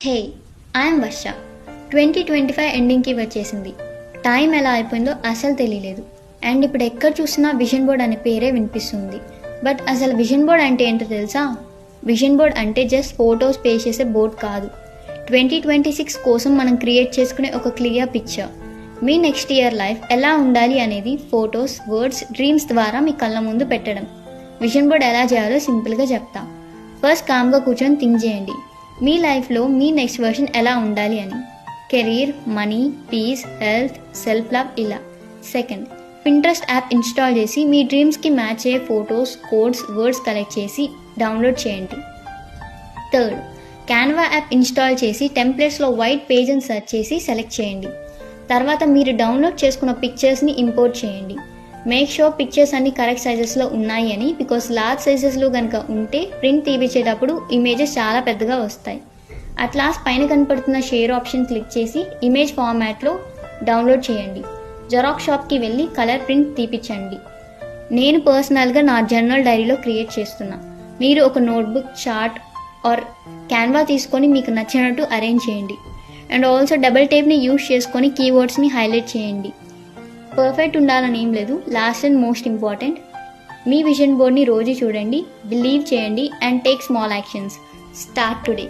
హే, I'm వర్ష. 2025 ఎండింగ్కి వచ్చేసింది. Time ఎలా అయిపోయిందో అసలు తెలియలేదు. అండ్ ఇప్పుడు ఎక్కడ చూసినా విజన్ బోర్డ్ అనే పేరే వినిపిస్తుంది. బట్ అసలు విజన్ బోర్డ్ అంటే ఏంటో తెలుసా? విజన్ బోర్డ్ అంటే జస్ట్ ఫోటోస్ పే చేసే బోర్డ్ కాదు. 2026 కోసం మనం క్రియేట్ చేసుకునే ఒక క్లియర్ పిక్చర్. మీ నెక్స్ట్ ఇయర్ లైఫ్ ఎలా ఉండాలి అనేది ఫొటోస్, వర్డ్స్, డ్రీమ్స్ ద్వారా మీ కళ్ళ ముందు పెట్టడం. విజన్ బోర్డ్ ఎలా చేయాలో సింపుల్గా చెప్తా. ఫస్ట్ కామ్గా కూర్చొని థింక్ చేయండి. మీ లైఫ్లో మీ నెక్స్ట్ వర్షన్ ఎలా ఉండాలి అని. Career, money, peace, health, self love ఇలా. సెకండ్, పింట్రెస్ట్ యాప్ ఇన్స్టాల్ చేసి మీ డ్రీమ్స్కి మ్యాచ్ అయ్యే ఫొటోస్, కోడ్స్, వర్డ్స్ కలెక్ట్ చేసి డౌన్లోడ్ చేయండి. థర్డ్, క్యాన్వా యాప్ ఇన్స్టాల్ చేసి టెంప్లెట్స్లో వైట్ పేజ్ని సెర్చ్ చేసి సెలెక్ట్ చేయండి. తర్వాత మీరు డౌన్లోడ్ చేసుకున్న పిక్చర్స్ని ఇంపోర్ట్ చేయండి. మేక్ షూర్ పిక్చర్స్ అన్ని కరెక్ట్ సైజెస్లో ఉన్నాయి అని, బికాస్ లార్జ్ సైజెస్లో కనుక ఉంటే ప్రింట్ తీపిచ్చేటప్పుడు ఇమేజెస్ చాలా పెద్దగా వస్తాయి. అట్ లాస్ట్ పైన కనపడుతున్న షేర్ ఆప్షన్ క్లిక్ చేసి ఇమేజ్ ఫార్మాట్లో డౌన్లోడ్ చేయండి. జెరాక్స్ షాప్కి వెళ్ళి కలర్ ప్రింట్ తీపిచ్చండి. నేను పర్సనల్గా నా జర్నల్ డైరీలో క్రియేట్ చేస్తున్నా. మీరు ఒక నోట్బుక్, చార్ట్ ఆర్ క్యాన్వా తీసుకొని మీకు నచ్చినట్టు అరేంజ్ చేయండి. అండ్ ఆల్సో డబుల్ టేప్ని యూజ్ చేసుకొని కీవర్డ్స్ని హైలైట్ చేయండి. పర్ఫెక్ట్ ఉండాలని ఏం లేదు. లాస్ట్ అండ్ మోస్ట్ ఇంపార్టెంట్, మీ విజన్ బోర్డ్ని రోజు చూడండి, బిలీవ్ చేయండి and take small actions. Start today.